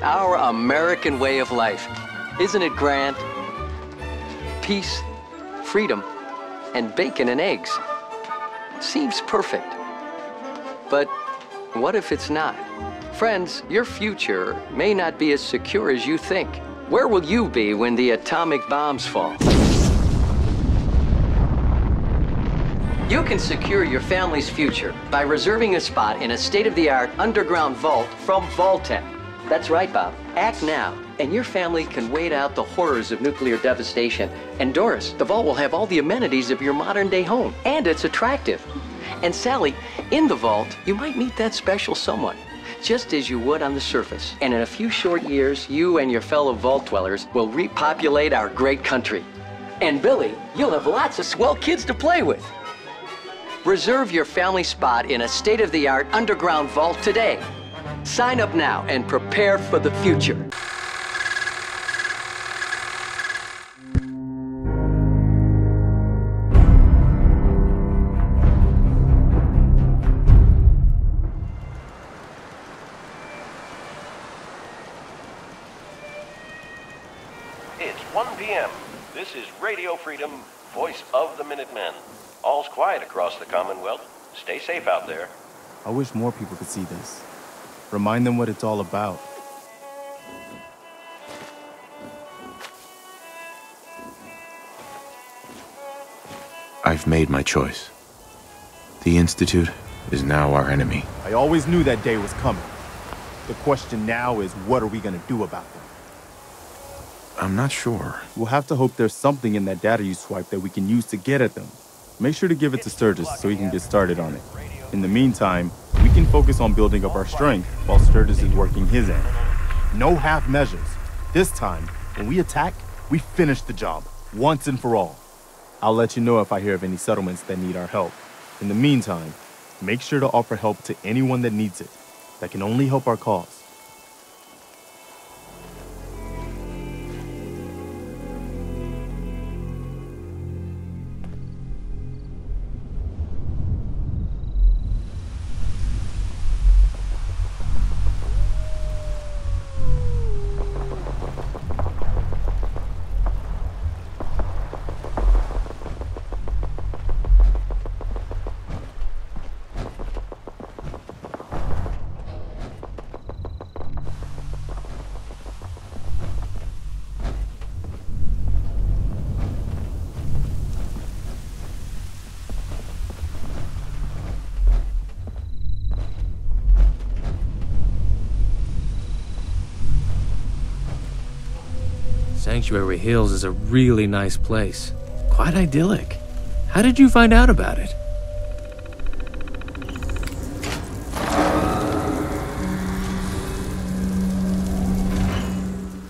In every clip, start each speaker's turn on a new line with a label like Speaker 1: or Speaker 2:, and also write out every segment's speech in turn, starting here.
Speaker 1: Our American way of life. Isn't it grand? Peace, freedom, and bacon and eggs. Seems perfect. But what if it's not? Friends, your future may not be as secure as you think. Where will you be when the atomic bombs fall? You can secure your family's future by reserving a spot in a state-of-the-art underground vault from Vaultec. That's right, Bob. Act now, and your family can wait out the horrors of nuclear devastation. And Doris, the vault will have all the amenities of your modern-day home, and it's attractive. And Sally, in the vault, you might meet that special someone, just as you would on the surface. And in a few short years, you and your fellow vault dwellers will repopulate our great country. And Billy, you'll have lots of swell kids to play with. Reserve your family spot in a state-of-the-art underground vault today. Sign up now and prepare for the future.
Speaker 2: It's 1 p.m. This is Radio Freedom, voice of the Minutemen. All's quiet across the Commonwealth. Stay safe out there.
Speaker 3: I wish more people could see this. Remind them what it's all about.
Speaker 4: I've made my choice. The Institute is now our enemy.
Speaker 3: I always knew that day was coming. The question now is, what are we gonna do about them?
Speaker 4: I'm not sure.
Speaker 3: We'll have to hope there's something in that data you swiped that we can use to get at them. Make sure to give it to Sturgis so he can get started on it. In the meantime, we can focus on building up our strength while Sturgis is working his end. No half measures. This time, when we attack, we finish the job, once and for all. I'll let you know if I hear of any settlements that need our help. In the meantime, make sure to offer help to anyone that needs it. That can only help our cause.
Speaker 5: Sanctuary Hills is a really nice place. Quite idyllic. How did you find out about it?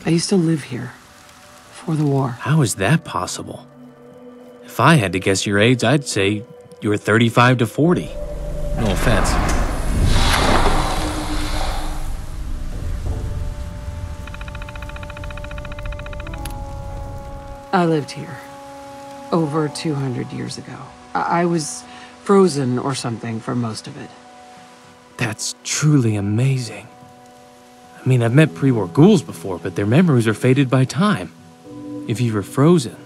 Speaker 6: I used to live here before the war.
Speaker 5: How is that possible? If I had to guess your age, I'd say you were 35 to 40. No offense.
Speaker 6: I lived here over 200 years ago. I was frozen or something for most of it.
Speaker 5: That's truly amazing. I mean, I've met pre-war ghouls before, but their memories are faded by time. If you were frozen,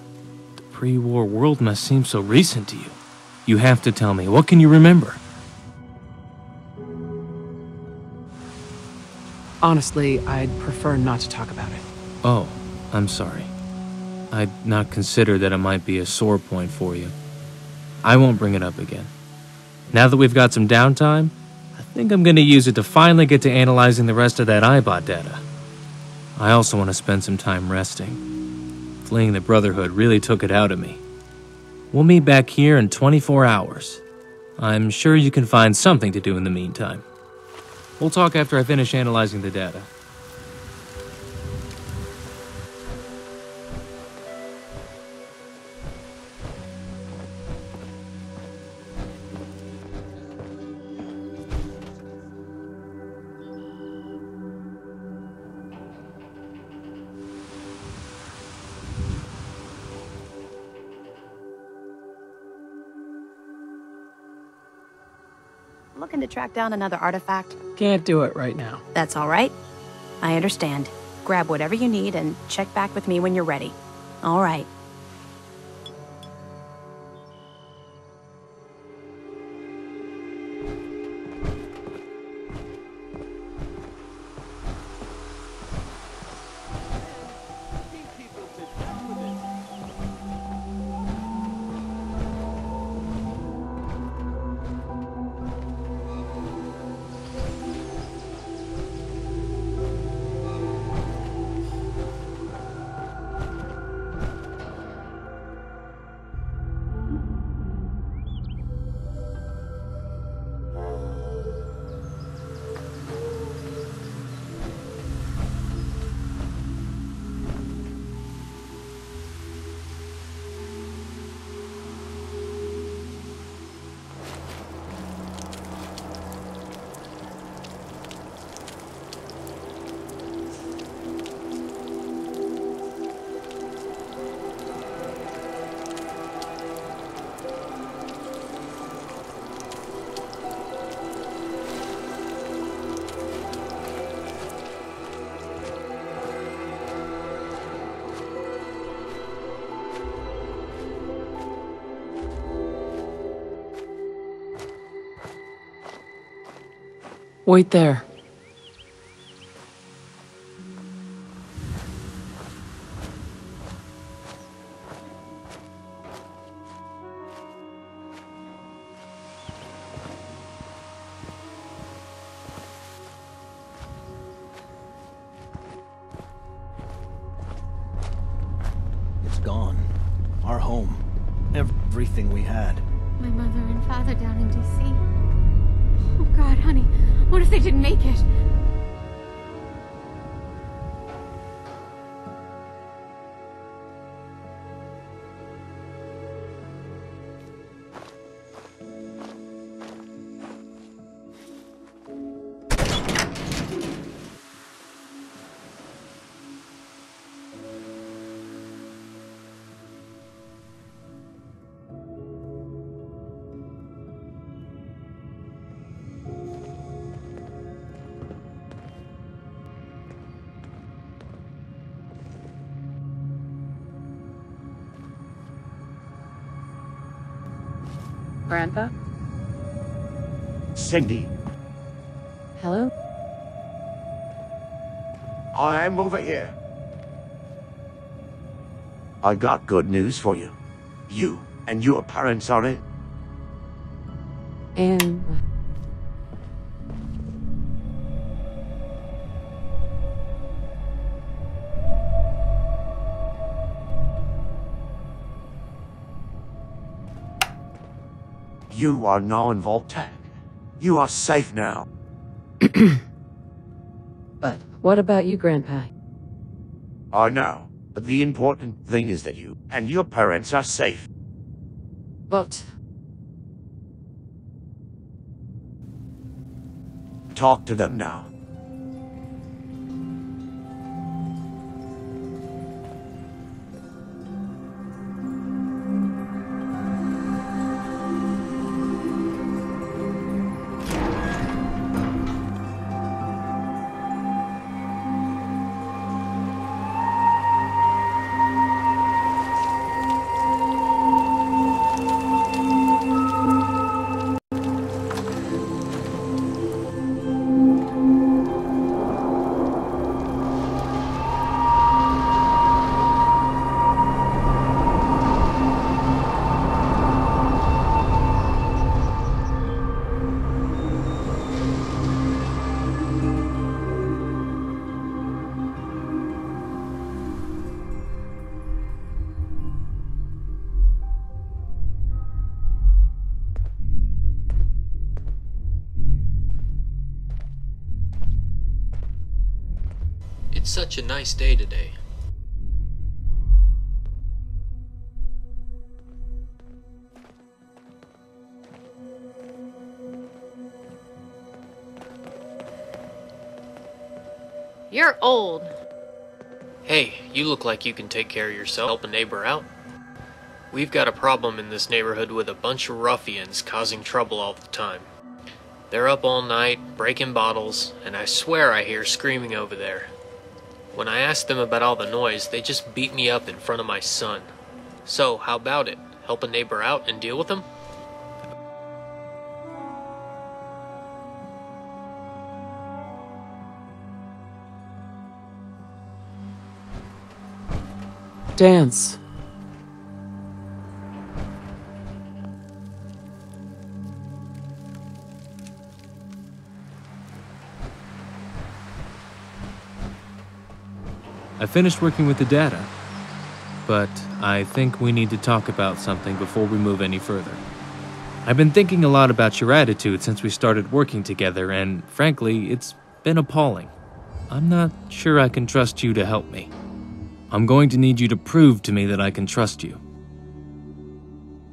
Speaker 5: the pre-war world must seem so recent to you. You have to tell me, what can you remember?
Speaker 6: Honestly, I'd prefer not to talk about it.
Speaker 5: Oh, I'm sorry. I'd not considered that it might be a sore point for you. I won't bring it up again. Now that we've got some downtime, I think I'm going to use it to finally get to analyzing the rest of that iBot data. I also want to spend some time resting. Fleeing the Brotherhood really took it out of me. We'll meet back here in 24 hours. I'm sure you can find something to do in the meantime. We'll talk after I finish analyzing the data.
Speaker 7: Looking to track down another artifact?
Speaker 6: Can't do it right now.
Speaker 7: That's all right. I understand. Grab whatever you need and check back with me when you're ready. All right.
Speaker 6: Wait there.
Speaker 8: It's gone. Our home. Everything we had.
Speaker 9: My mother and father down in D.C. Oh God, honey, what if they didn't make it?
Speaker 6: Grandpa?
Speaker 10: Cindy,
Speaker 6: Hello?
Speaker 10: I'm over here. I got good news for you. You and your parents are in.
Speaker 6: And...
Speaker 10: You are now in Voltec. You are safe now.
Speaker 6: But what about you, Grandpa?
Speaker 10: I know, but the important thing is that you and your parents are safe.
Speaker 6: But...
Speaker 10: Talk to them now.
Speaker 5: It's such a nice day today.
Speaker 9: You're old.
Speaker 5: Hey, you look like you can take care of yourself. Help a neighbor out. We've got a problem in this neighborhood with a bunch of ruffians causing trouble all the time. They're up all night, breaking bottles, and I swear I hear screaming over there.
Speaker 11: When I asked them about all the noise, they just beat me up in front of my son. So, how about it? Help a neighbor out and deal with them?
Speaker 6: Dance.
Speaker 5: I finished working with the data, but I think we need to talk about something before we move any further. I've been thinking a lot about your attitude since we started working together, and frankly, it's been appalling. I'm not sure I can trust you to help me. I'm going to need you to prove to me that I can trust you.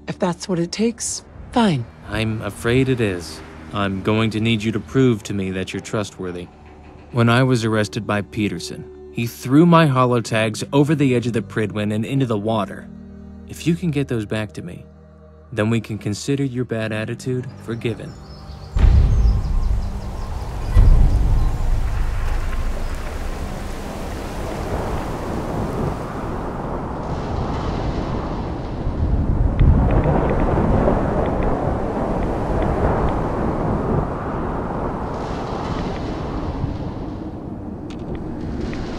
Speaker 6: If that's what it takes, fine.
Speaker 5: I'm afraid it is. I'm going to need you to prove to me that you're trustworthy. When I was arrested by Peterson, he threw my holotags over the edge of the Pridwin and into the water. If you can get those back to me, then we can consider your bad attitude forgiven.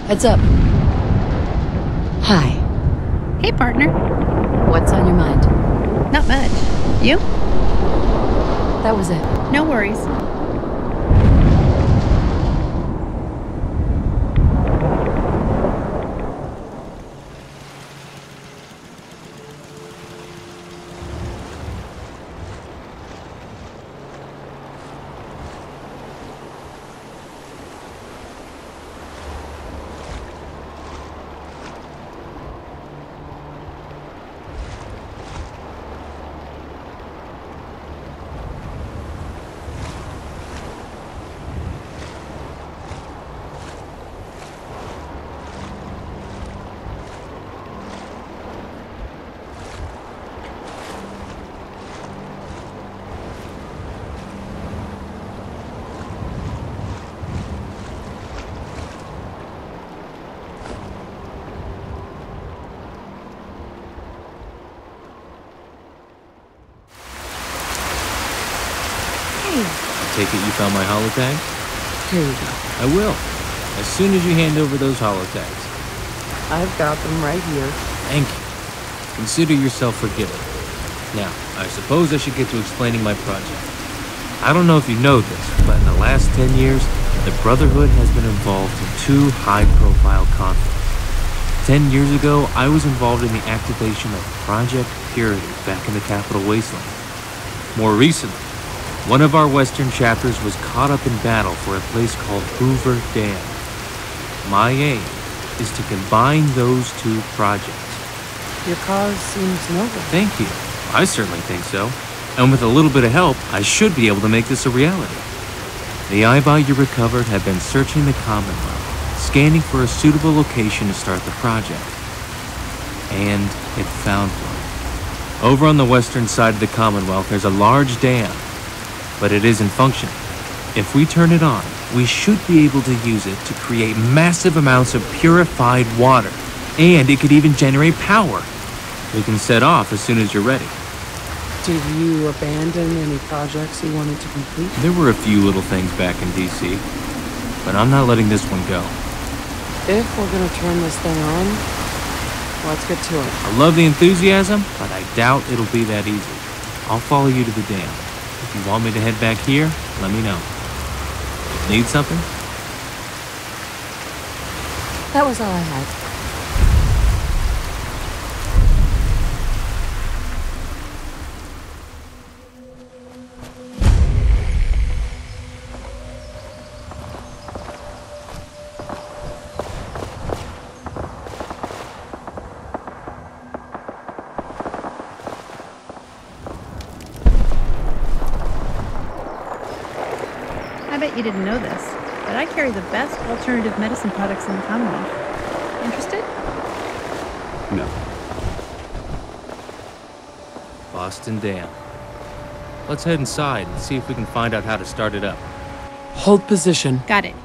Speaker 12: Heads up. Hi.
Speaker 7: Hey, partner.
Speaker 12: What's on your mind?
Speaker 7: Not much. You?
Speaker 12: That was it.
Speaker 7: No worries.
Speaker 5: Take it you found my holotag?
Speaker 6: Here you go.
Speaker 5: I will. As soon as you hand over those holotags.
Speaker 6: I've got them right here.
Speaker 5: Thank you. Consider yourself forgiven. Now, I suppose I should get to explaining my project. I don't know if you know this, but in the last 10 years, the Brotherhood has been involved in 2 high-profile conflicts. 10 years ago, I was involved in the activation of Project Purity back in the Capital Wasteland. More recently, one of our western chapters was caught up in battle for a place called Hoover Dam. My aim is to combine those 2 projects.
Speaker 6: Your cause seems noble.
Speaker 5: Thank you. I certainly think so. And with a little bit of help, I should be able to make this a reality. The eyeball you recovered had been searching the Commonwealth, scanning for a suitable location to start the project. And it found one. Over on the western side of the Commonwealth, there's a large dam, but it isn't functioning. If we turn it on, we should be able to use it to create massive amounts of purified water, and it could even generate power. We can set off as soon as you're ready.
Speaker 6: Did you abandon any projects you wanted to complete?
Speaker 5: There were a few little things back in DC, but I'm not letting this one go.
Speaker 6: If we're gonna turn this thing on, let's get to it.
Speaker 5: I love the enthusiasm, but I doubt it'll be that easy. I'll follow you to the dam. If you want me to head back here, let me know. Need something?
Speaker 12: That was all I had.
Speaker 7: I bet you didn't know this, but I carry the best alternative medicine products in the Commonwealth. Interested?
Speaker 13: No.
Speaker 5: Boston Dam. Let's head inside and see if we can find out how to start it up.
Speaker 6: Hold position.
Speaker 7: Got it.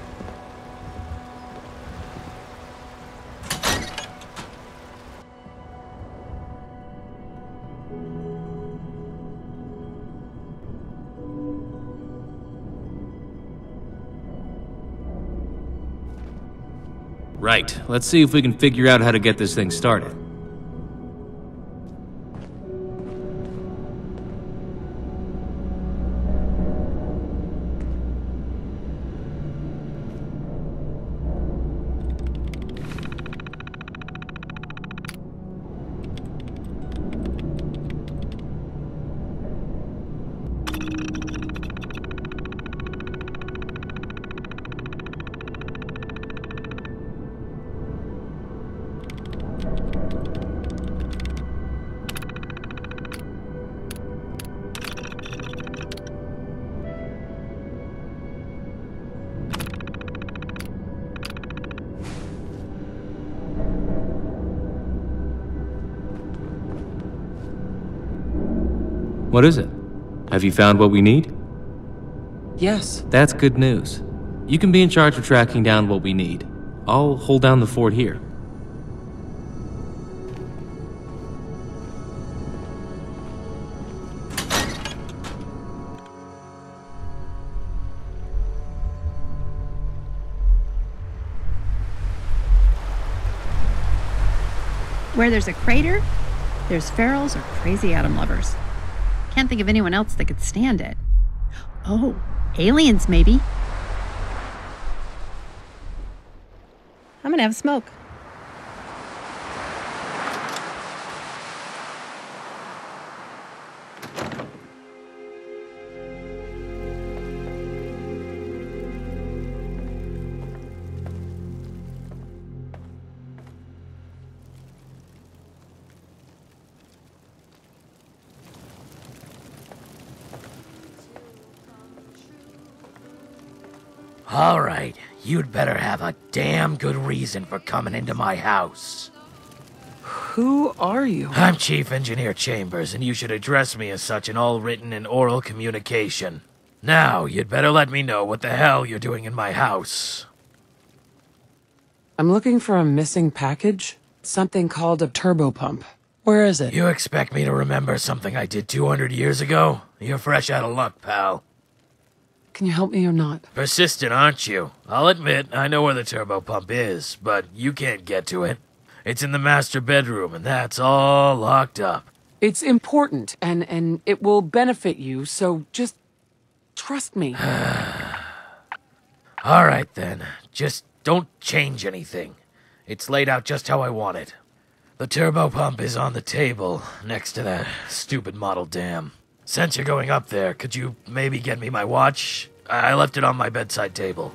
Speaker 5: Right. Let's see if we can figure out how to get this thing started. What is it? Have you found what we need?
Speaker 6: Yes.
Speaker 5: That's good news. You can be in charge of tracking down what we need. I'll hold down the fort here.
Speaker 7: Where there's a crater, there's ferals or crazy atom lovers. Can't think of anyone else that could stand it. Oh, aliens maybe. I'm gonna have a smoke.
Speaker 14: All right, you'd better have a damn good reason for coming into my house.
Speaker 6: Who are you?
Speaker 14: I'm Chief Engineer Chambers, and you should address me as such in all written and oral communication. Now, you'd better let me know what the hell you're doing in my house.
Speaker 6: I'm looking for a missing package. Something called a turbo pump. Where is it?
Speaker 14: You expect me to remember something I did 200 years ago? You're fresh out of luck, pal.
Speaker 6: Can you help me or not?
Speaker 14: Persistent, aren't you? I'll admit, I know where the turbo pump is, but you can't get to it. It's in the master bedroom, and that's all locked up.
Speaker 6: It's important, and it will benefit you, so just trust me.
Speaker 14: All right, then. Just don't change anything. It's laid out just how I want it. The turbo pump is on the table, next to that stupid model dam. Since you're going up there, could you maybe get me my watch? I left it on my bedside table.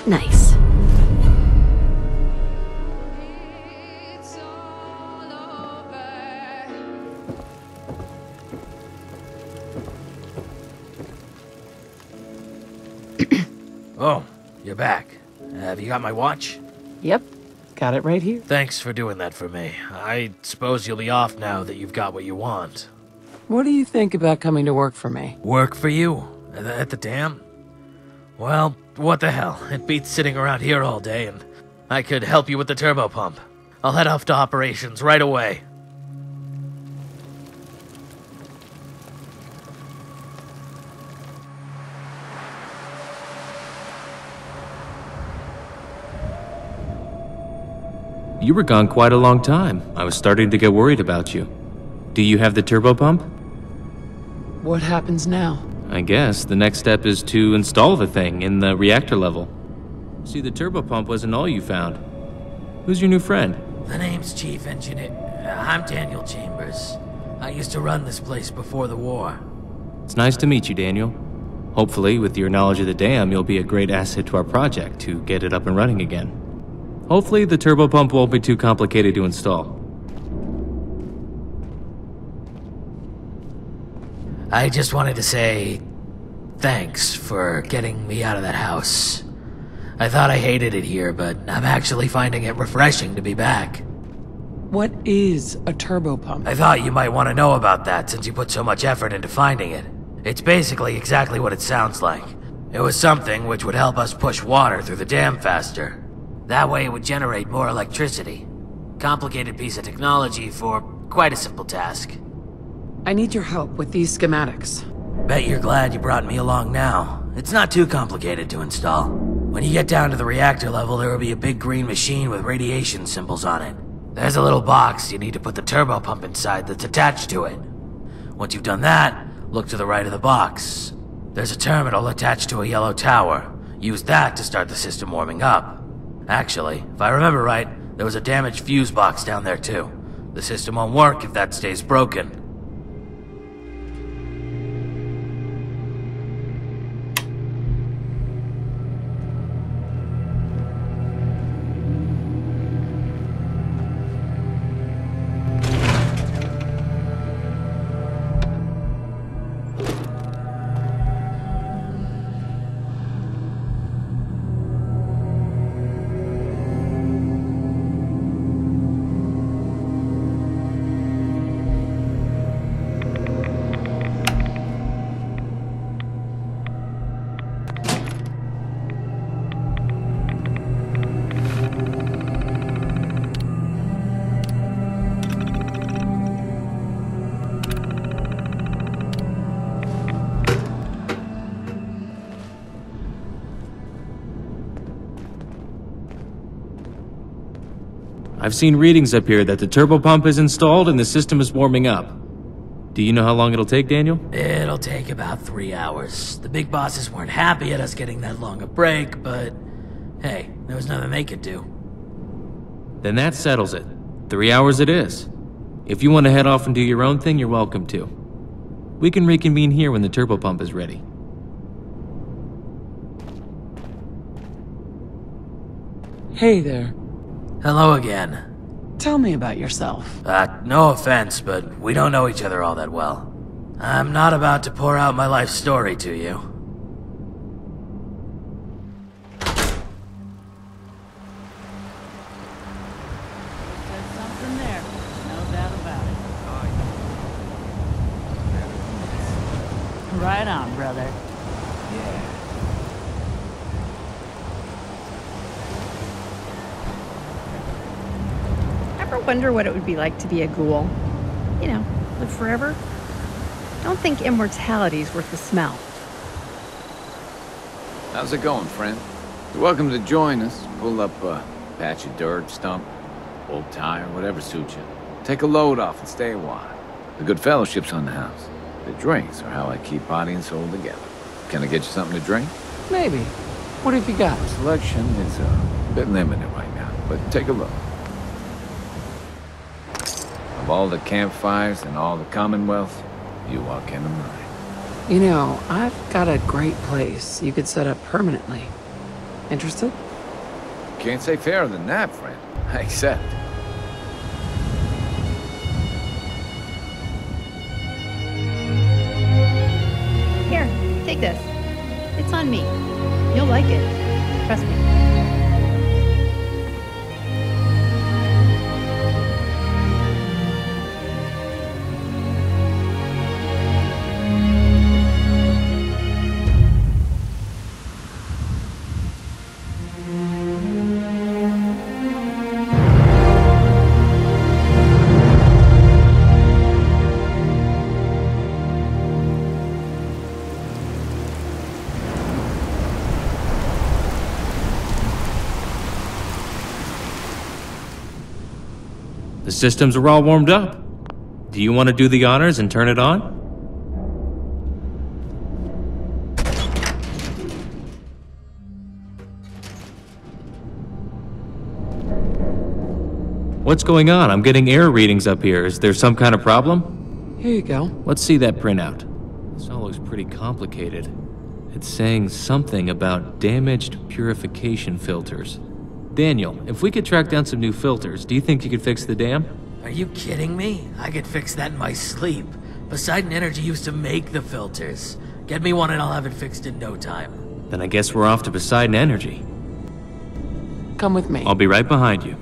Speaker 12: Nice.
Speaker 14: Oh, you're back. Have you got my watch?
Speaker 6: Yep. Got it right here.
Speaker 14: Thanks for doing that for me. I suppose you'll be off now that you've got what you want.
Speaker 6: What do you think about coming to work for me?
Speaker 14: Work for you? At the dam? Well, what the hell? It beats sitting around here all day, and I could help you with the turbo pump. I'll head off to operations right away.
Speaker 5: You were gone quite a long time. I was starting to get worried about you. Do you have the turbo pump?
Speaker 6: What happens now?
Speaker 5: I guess the next step is to install the thing in the reactor level. See, the turbo pump wasn't all you found. Who's your new friend?
Speaker 14: The name's Chief Engineer. I'm Daniel Chambers. I used to run this place before the war.
Speaker 5: It's nice to meet you, Daniel. Hopefully, with your knowledge of the dam, you'll be a great asset to our project to get it up and running again. Hopefully, the turbo pump won't be too complicated to install.
Speaker 14: I just wanted to say thanks for getting me out of that house. I thought I hated it here, but I'm actually finding it refreshing to be back.
Speaker 6: What is a turbo pump?
Speaker 14: I thought you might want to know about that since you put so much effort into finding it. It's basically exactly what it sounds like. It was something which would help us push water through the dam faster. That way it would generate more electricity. Complicated piece of technology for quite a simple task.
Speaker 6: I need your help with these schematics.
Speaker 14: Bet you're glad you brought me along now. It's not too complicated to install. When you get down to the reactor level, there will be a big green machine with radiation symbols on it. There's a little box you need to put the turbo pump inside that's attached to it. Once you've done that, look to the right of the box. There's a terminal attached to a yellow tower. Use that to start the system warming up. Actually, if I remember right, there was a damaged fuse box down there too. The system won't work if that stays broken.
Speaker 5: I've seen readings up here that the turbo pump is installed and the system is warming up. Do you know how long it'll take, Daniel?
Speaker 14: It'll take about 3 hours. The big bosses weren't happy at us getting that long a break, but hey, there was nothing they could do.
Speaker 5: Then that settles it. 3 hours it is. If you want to head off and do your own thing, you're welcome to. We can reconvene here when the turbo pump is ready.
Speaker 6: Hey there.
Speaker 14: Hello again.
Speaker 6: Tell me about yourself.
Speaker 14: No offense, but we don't know each other all that well. I'm not about to pour out my life story to you.
Speaker 15: There's something there, no doubt about it. Right on, brother.
Speaker 7: Ever wonder what it would be like to be a ghoul? You know, live forever? Don't think immortality's worth the smell.
Speaker 16: How's it going, friend? You're welcome to join us. Pull up a patch of dirt, stump, old tire, whatever suits you. Take a load off and stay a while. The good fellowship's on the house. The drinks are how I keep body and soul together. Can I get you something to drink?
Speaker 6: Maybe. What have you got?
Speaker 16: Selection is a bit limited right now, but take a look. Of all the campfires in all the Commonwealth, you walk into mine.
Speaker 6: You know, I've got a great place you could set up permanently. Interested?
Speaker 16: Can't say fairer than that, friend. I accept.
Speaker 7: Here, take this. It's on me. You'll like it. Trust me.
Speaker 5: The systems are all warmed up. Do you want to do the honors and turn it on? What's going on? I'm getting error readings up here. Is there some kind of problem?
Speaker 6: Here you go.
Speaker 5: Let's see that printout. This all looks pretty complicated. It's saying something about damaged purification filters. Daniel, if we could track down some new filters, do you think you could fix the dam?
Speaker 14: Are you kidding me? I could fix that in my sleep. Poseidon Energy used to make the filters. Get me one and I'll have it fixed in no time.
Speaker 5: Then I guess we're off to Poseidon Energy.
Speaker 6: Come with me.
Speaker 5: I'll be right behind you.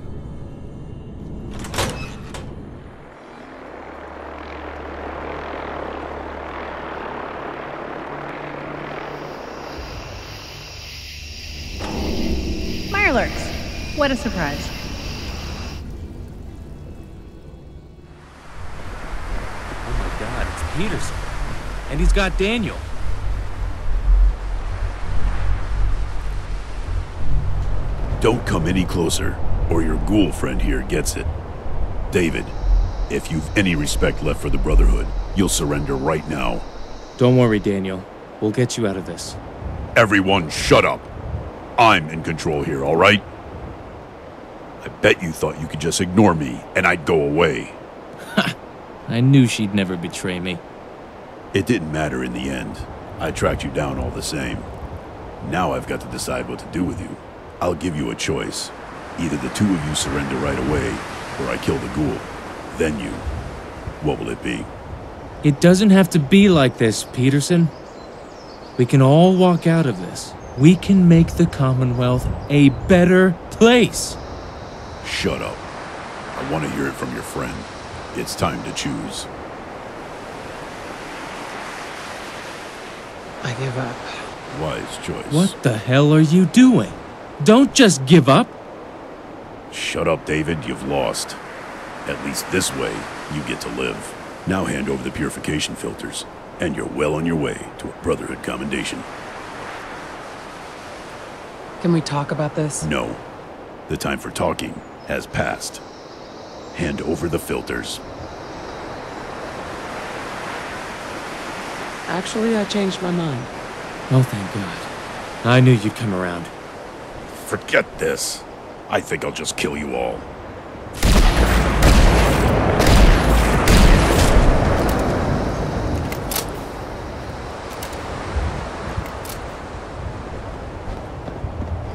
Speaker 7: Skylarks. What a surprise.
Speaker 5: Oh my God, it's Peterson. And he's got Daniel.
Speaker 17: Don't come any closer, or your ghoul friend here gets it. David, if you've any respect left for the Brotherhood, you'll surrender right now.
Speaker 5: Don't worry, Daniel. We'll get you out of this.
Speaker 17: Everyone, shut up. I'm in control here, all right? I bet you thought you could just ignore me, and I'd go away.
Speaker 5: I knew she'd never betray me.
Speaker 17: It didn't matter in the end. I tracked you down all the same. Now I've got to decide what to do with you. I'll give you a choice. Either the two of you surrender right away, or I kill the ghoul. Then you. What will it be?
Speaker 5: It doesn't have to be like this, Peterson. We can all walk out of this. We can make the Commonwealth a better place.
Speaker 17: Shut up. I want to hear it from your friend. It's time to choose.
Speaker 6: I give up.
Speaker 17: Wise choice.
Speaker 5: What the hell are you doing? Don't just give up.
Speaker 17: Shut up, David. You've lost. At least this way, you get to live. Now hand over the purification filters, and you're well on your way to a Brotherhood commendation.
Speaker 6: Can we talk about this?
Speaker 17: No. The time for talking has passed. Hand over the filters.
Speaker 6: Actually, I changed my mind.
Speaker 5: Oh, thank God. I knew you'd come around.
Speaker 17: Forget this. I think I'll just kill you all.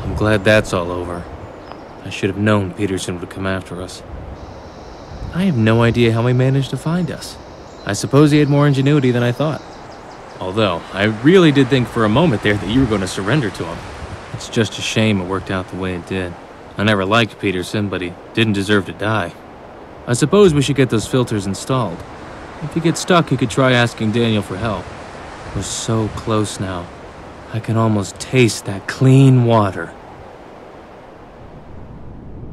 Speaker 5: I'm glad that's all over. I should have known Peterson would come after us. I have no idea how he managed to find us. I suppose he had more ingenuity than I thought. Although, I really did think for a moment there that you were going to surrender to him. It's just a shame it worked out the way it did. I never liked Peterson, but he didn't deserve to die. I suppose we should get those filters installed. If you get stuck, you could try asking Daniel for help. We're so close now. I can almost taste that clean water.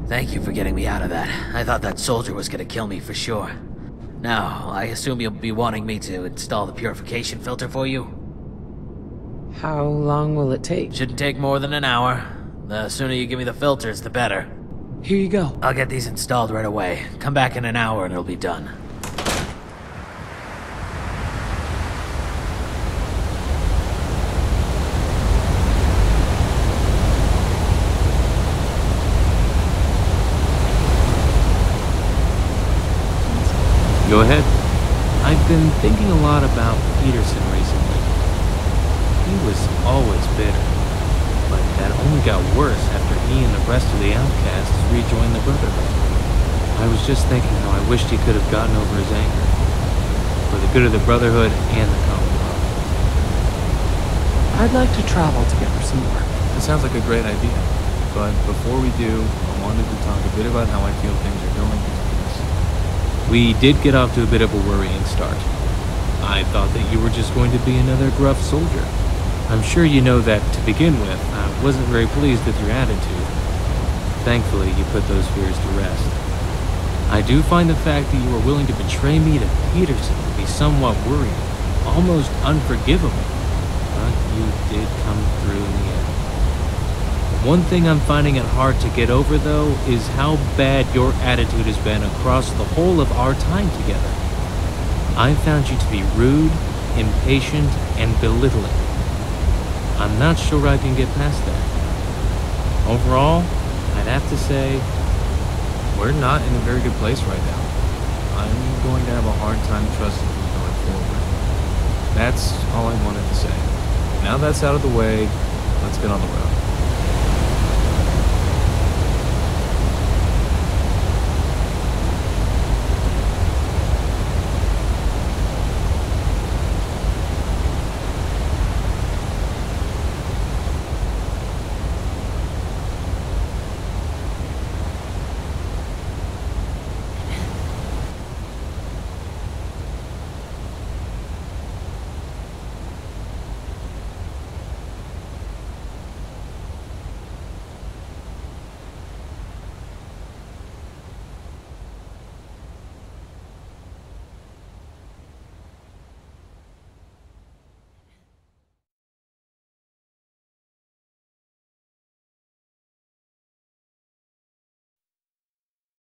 Speaker 14: Thank you for getting me out of that. I thought that soldier was gonna kill me for sure. Now, I assume you'll be wanting me to install the purification filter for you?
Speaker 6: How long will it take?
Speaker 14: Shouldn't take more than an hour. The sooner you give me the filters, the better.
Speaker 6: Here you go.
Speaker 14: I'll get these installed right away. Come back in an hour and it'll be done.
Speaker 5: Go ahead. I've been thinking a lot about Peterson recently. He was always bitter, but that only got worse after he and the rest of the outcasts rejoined the Brotherhood. I was just thinking how I wished he could have gotten over his anger, for the good of the Brotherhood and the Commonwealth.
Speaker 6: I'd like to travel together some more.
Speaker 3: That sounds like a great idea. But before we do, I wanted to talk a bit about how I feel things are going between us.
Speaker 5: We did get off to a bit of a worrying start. I thought that you were just going to be another gruff soldier. I'm sure you know that, to begin with, I wasn't very pleased with your attitude. Thankfully, you put those fears to rest. I do find the fact that you were willing to betray me to Peterson to be somewhat worrying, almost unforgivable. But you did come through in the end. One thing I'm finding it hard to get over, though, is how bad your attitude has been across the whole of our time together. I've found you to be rude, impatient, and belittling. I'm not sure I can get past that. Overall, I'd have to say,
Speaker 3: we're not in a very good place right now. I'm going to have a hard time trusting you going forward. That's all I wanted to say. Now that's out of the way, let's get on the road.